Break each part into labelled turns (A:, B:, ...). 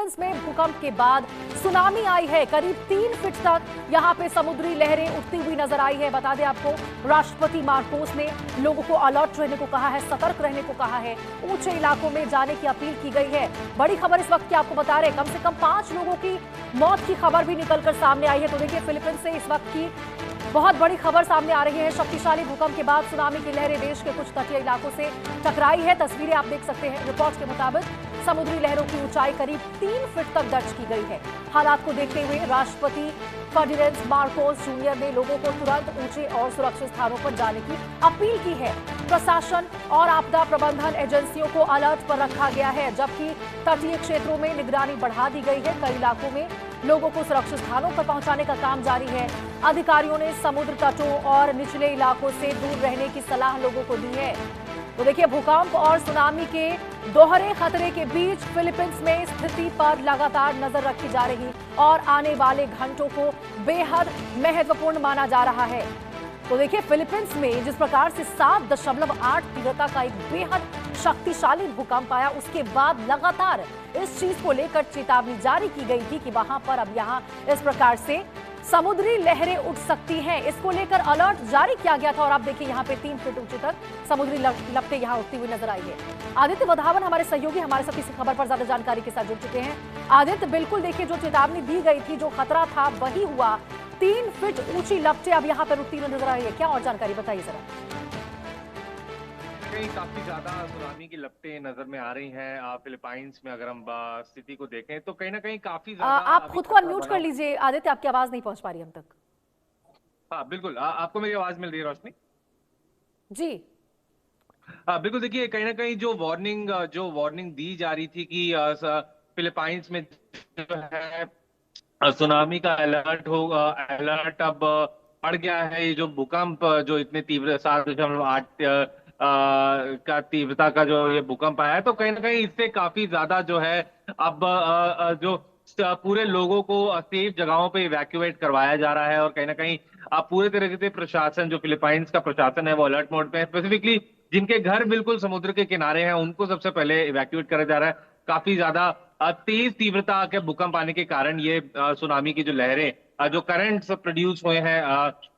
A: Philippines में भूकंप के बाद सुनामी आई है। करीब 3 फीट तक यहां पे समुद्री लहरें उठती हुई नजर आई है। बता दें आपको, राष्ट्रपति मार्कोस ने लोगों को अलर्ट रहने को कहा है, सतर्क रहने को कहा है, ऊंचे इलाकों में जाने की अपील की गई है। बड़ी खबर इस वक्त की आपको बता रहे हैं, कम से कम 5 लोगों की मौत की खबर भी निकलकर सामने आई है। तो देखिए, फिलीपींस से इस वक्त की बहुत बड़ी खबर सामने आ रही है। शक्तिशाली भूकंप के बाद सुनामी की लहरें देश के कुछ तटीय इलाकों से टकराई है। तस्वीरें आप देख सकते हैं। रिपोर्ट्स के मुताबिक समुद्री लहरों की ऊंचाई करीब 3 फीट तक दर्ज की गई है। हालात को देखते हुए राष्ट्रपति फर्डिनेंड मार्कोस जूनियर ने लोगों को तुरंत ऊंचे और सुरक्षित स्थानों पर जाने की अपील की है। प्रशासन और आपदा प्रबंधन एजेंसियों को अलर्ट पर रखा गया है, जबकि तटीय क्षेत्रों में निगरानी बढ़ा दी गई है। कई इलाकों में लोगों को सुरक्षित स्थानों पर पहुंचाने का काम जारी है। अधिकारियों ने समुद्र तटों और निचले इलाकों से दूर रहने की सलाह लोगों को दी है। तो देखिए, भूकंप और सुनामी के दोहरे खतरे के बीच फिलीपींस में स्थिति पर लगातार नजर रखी जा रही और आने वाले घंटों को बेहद महत्वपूर्ण माना जा रहा है। तो देखिए, फिलीपींस में जिस प्रकार से 7.8 तीव्रता का एक बेहद शक्तिशाली भूकंप आया, उसके बाद लगातार इस चीज को लेकर चेतावनी जारी की गई थी कि वहां पर अब यहां इस प्रकार से समुद्री लहरें उठ सकती हैं। इसको लेकर अलर्ट जारी किया गया था और आप देखिए, यहाँ पे 3 फीट ऊंचे तक समुद्री लपटें यहाँ उठती हुई नजर आई है। आदित्य वधावन हमारे सहयोगी हमारे साथ इस खबर पर ज्यादा जानकारी के साथ जुड़ चुके हैं। आदित्य, बिल्कुल देखिए, जो चेतावनी दी गई थी, जो खतरा था, वही हुआ। 3 फीट ऊंची लपटें अब यहाँ पर उठती हुई नजर आ रही है। क्या और जानकारी बताइए जरा।
B: कहीं काफी ज्यादा सुनामी की लपटें नजर में आ रही हैं। फिलीपाइंस में अगर हम स्थिति को देखें तो कहीं ना कहीं काफी ज्यादा
A: आप खुद को अनम्यूट कर लीजिए आदित्य, आपकी आवाज नहीं पहुंच पा रही हम तक।
B: हाँ बिल्कुल, आपको मेरी आवाज मिल रही है रोशनी?
A: जी
B: बिल्कुल, देखिए, कहीं ना कहीं जो वार्निंग दी जा रही थी कि फिलीपाइंस में जो है सुनामी का अलर्ट अब बढ़ गया है। ये जो भूकंप जो इतने तीव्र 7.8 का तीव्रता का जो ये भूकंप आया है, तो कहीं ना कहीं इससे काफी ज्यादा जो है अब जो पूरे लोगों को सेफ जगहों पे इवैक्यूएट करवाया जा रहा है। और कहीं ना कहीं अब पूरे तरीके से प्रशासन, जो फिलीपाइंस का प्रशासन है, वो अलर्ट मोड पे है। स्पेसिफिकली जिनके घर बिल्कुल समुद्र के किनारे हैं, उनको सबसे पहले इवैक्यूएट करा जा रहा है। काफी ज्यादा तेज तीव्रता के भूकंप आने के कारण ये सुनामी की जो लहरें, जो करंट्स प्रोड्यूस हुए हैं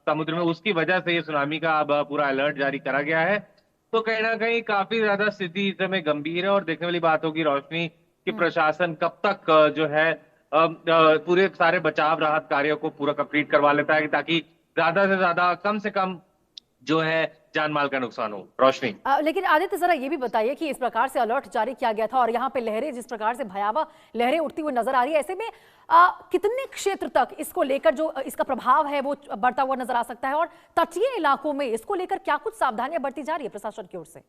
B: समुद्र में, उसकी वजह से ये सुनामी का अब पूरा अलर्ट जारी करा गया है। तो कहीं ना कहीं काफी ज्यादा स्थिति इस समय गंभीर है। और देखने वाली बात होगी रोशनी कि प्रशासन कब तक जो है पूरे सारे बचाव राहत कार्यों को पूरा कंप्लीट करवा लेता है, ताकि ज्यादा से ज्यादा, कम से कम जो है जान माल का नुकसान हो। रोशनी,
A: लेकिन आदित्य, जरा ये भी बताइए कि इस प्रकार से अलर्ट जारी किया गया था और यहाँ पे लहरें जिस प्रकार से भयावह लहरें उठती हुई नजर आ रही है, ऐसे में कितने क्षेत्र तक इसको लेकर जो इसका प्रभाव है वो बढ़ता हुआ नजर आ सकता है, और तटीय इलाकों में इसको लेकर क्या कुछ सावधानियां बरती जा रही है प्रशासन की ओर से?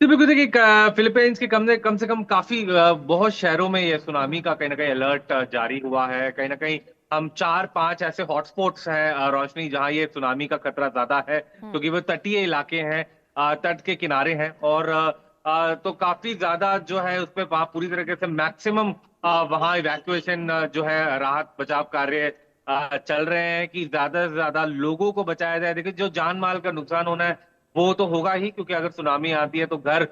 B: जी बिल्कुल, देखिए, फिलीपींस के कम से कम काफी बहुत शहरों में ये सुनामी का कहीं ना कहीं अलर्ट जारी हुआ है। कहीं ना कहीं हम 4-5 ऐसे हॉटस्पॉट्स हैं रोशनी, जहां ये सुनामी का खतरा ज्यादा है, क्योंकि वो तटीय इलाके हैं, तट के किनारे हैं। और तो काफी ज्यादा जो है उस पर वहां पूरी तरीके से मैक्सिमम वहां इवैक्यूएशन जो है राहत बचाव कार्य चल रहे हैं कि ज्यादा से ज्यादा लोगों को बचाया जाए। देखिए, जो जान माल का नुकसान होना है वो तो होगा ही, क्योंकि अगर सुनामी आती है तो घर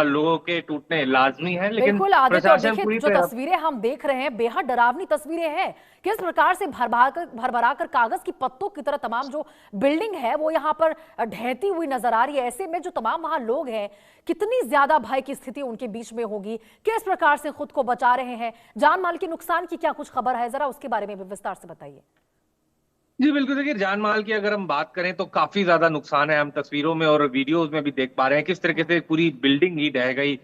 B: लोगों के टूटने लाजमी है, लेकिन
A: बिल्कुल आदित्य, और
B: प्रशासन
A: देखिए
B: पूरी
A: जो
B: तरह।
A: तस्वीरें हम देख रहे हैं बेहद डरावनी तस्वीरें हैं। किस प्रकार से भर भरा कर कागज की पत्तों की तरह तमाम जो बिल्डिंग है वो यहाँ पर ढहती हुई नजर आ रही है। ऐसे में जो तमाम वहां लोग हैं, कितनी ज्यादा भय की स्थिति उनके बीच में होगी, किस प्रकार से खुद को बचा रहे हैं, जान माल के नुकसान की क्या कुछ खबर है, जरा उसके बारे में भी विस्तार से बताइए।
B: जी बिल्कुल, देखिए, जान माल की अगर हम बात करें तो काफी ज्यादा नुकसान है। हम तस्वीरों में और वीडियोस में भी देख पा रहे हैं किस तरीके से पूरी बिल्डिंग ही ढह गई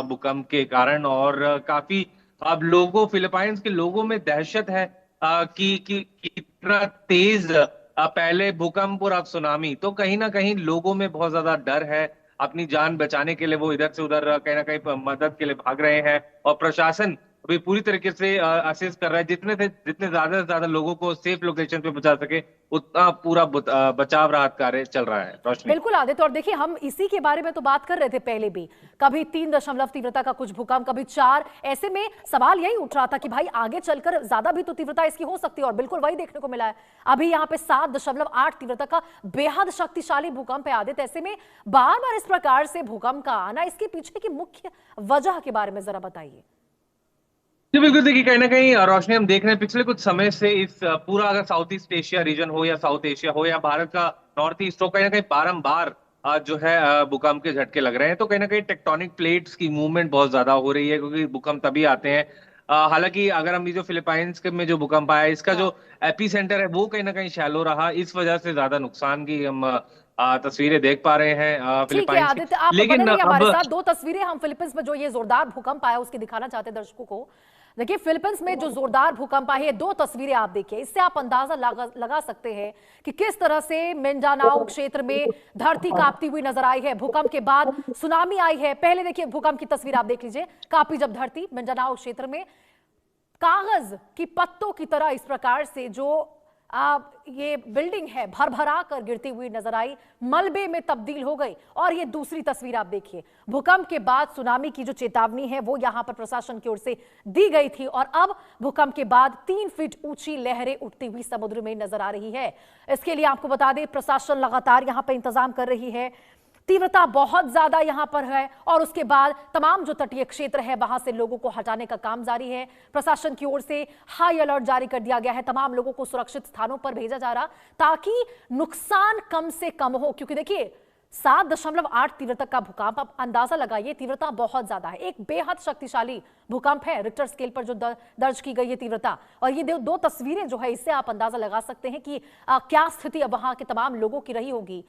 B: भूकंप के कारण। और काफी अब फिलीपाइंस के लोगों में दहशत है कि कितना तेज पहले भूकंप और अब सुनामी, तो कहीं ना कहीं लोगों में बहुत ज्यादा डर है। अपनी जान बचाने के लिए वो इधर से उधर कहीं ना कहीं मदद के लिए भाग रहे हैं। और प्रशासन अभी पूरी तरीके से असेस कर रहा है, जितने ज्यादा से ज्यादा लोगों को सेफ लोकेशन पे पहुंचा सके उतना पूरा बचाव राहत कार्य चल रहा है। रोशनी।
A: बिल्कुल आदित्य, और देखिए हम इसी के बारे में तो बात कर रहे थे पहले भी, कभी 3 तीव्रता का कुछ भूकंप, कभी 4। ऐसे में सवाल यही उठ रहा था कि भाई आगे चलकर ज्यादा भी तो तीव्रता इसकी हो सकती है, और बिल्कुल वही देखने को मिला है। अभी यहाँ पे 7.8 तीव्रता का बेहद शक्तिशाली भूकंप है आदित्य। ऐसे में बार बार इस प्रकार से भूकंप का आना, इसके पीछे की मुख्य वजह के बारे में जरा बताइए।
B: जी बिल्कुल, देखिए कहीं ना कहीं रोशनी, हम देख रहे हैं पिछले कुछ समय से इस पूरा अगर साउथ ईस्ट एशिया रीजन हो या साउथ एशिया हो या भारत का नॉर्थ ईस्ट हो, कहीं ना कहीं बारंबार जो है भूकंप के झटके लग रहे हैं। तो कहीं ना कहीं टेक्टोनिक प्लेट्स की मूवमेंट बहुत ज्यादा हो रही है, क्योंकि भूकंप तभी आते हैं। हालांकि अगर हम ये जो फिलीपाइंस के में जो भूकंप आया, इसका जो एपी सेंटर है वो कहीं ना कहीं शैलो रहा, इस वजह से ज्यादा नुकसान की हम तस्वीरें देख पा रहे हैं
A: ठीक है
B: फिलीपाइंस की।
A: आदित्य, आप बने
B: लेकिन
A: रहिए हमारे
B: अब
A: साथ। 2 तस्वीरें हम फिलीपींस में जो ये जोरदार भूकंप आया उसकी दिखाना चाहते हैं दर्शकों को। देखिए फिलीपींस में जो जोरदार भूकंप आया है, 2 तस्वीरें आप देखिए, इससे आप अंदाजा लगा सकते हैं कि किस तरह से मिंडानाओ क्षेत्र में धरती कांपती हुई नजर आई है। भूकंप के बाद सुनामी आई है। पहले देखिए भूकंप की तस्वीर आप देख लीजिए, कांपी जब धरती मिंडानाओ क्षेत्र में, कागज की पत्तों की तरह इस प्रकार से जो ये बिल्डिंग है भरभरा कर गिरती हुई नजर आई, मलबे में तब्दील हो गई। और ये दूसरी तस्वीर आप देखिए, भूकंप के बाद सुनामी की जो चेतावनी है वो यहां पर प्रशासन की ओर से दी गई थी, और अब भूकंप के बाद 3 फीट ऊंची लहरें उठती हुई समुद्र में नजर आ रही है। इसके लिए आपको बता दें प्रशासन लगातार यहां पर इंतजाम कर रही है। तीव्रता बहुत ज्यादा यहां पर है, और उसके बाद तमाम जो तटीय क्षेत्र है वहां से लोगों को हटाने का काम जारी है। प्रशासन की ओर से हाई अलर्ट जारी कर दिया गया है, तमाम लोगों को सुरक्षित स्थानों पर भेजा जा रहा, ताकि नुकसान कम से कम हो। क्योंकि देखिए 7.8 तीव्रता का भूकंप, आप अंदाजा लगाइए, तीव्रता बहुत ज्यादा है, एक बेहद शक्तिशाली भूकंप है रिक्टर स्केल पर जो दर्ज की गई है तीव्रता। और ये 2 तस्वीरें जो है, इससे आप अंदाजा लगा सकते हैं कि क्या स्थिति अब वहां के तमाम लोगों की रही होगी,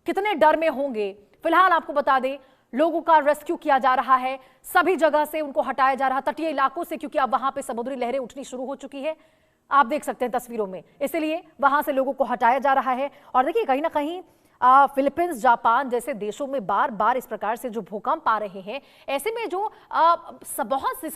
A: कितने डर में होंगे। फिलहाल आपको बता दें लोगों का रेस्क्यू किया जा रहा है, सभी जगह से उनको हटाया जा रहा है, तटीय इलाकों से, क्योंकि अब वहां पे समुद्री लहरें उठनी शुरू हो चुकी है, आप देख सकते हैं तस्वीरों में। इसलिए वहां से लोगों को हटाया जा रहा है। और देखिए कहीं ना कहीं फिलीपींस, जापान जैसे देशों में बार बार इस प्रकार से जो भूकंप आ रहे हैं, ऐसे में जो बहुत से